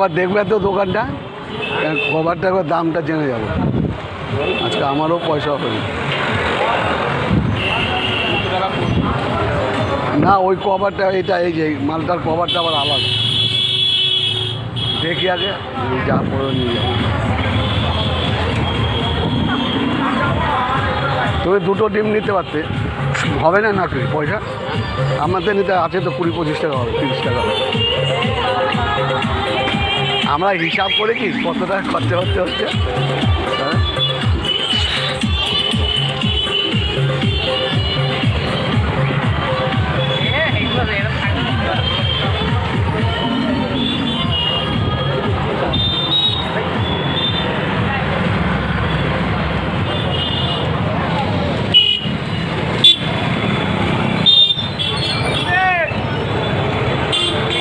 একবার দেখবে তো দোকানটা, কভারটা একবার দামটা জেনে যাবো। আজকে আমারও পয়সা হয়নি না, ওই কভারটা এটা, এই যে মালটার কভারটা আবার আলাদা। দেখি আগে যা পরে নিয়ে যাবো। তুমি দুটো ডিম নিতে পারতে, হবে না নাকি পয়সা? আমাদের নিতে আছে তো 20-25 টাকা হবে, 30 টাকা হবে। আমরা হিসাব করেছি কত টাকা খরচা হচ্ছে।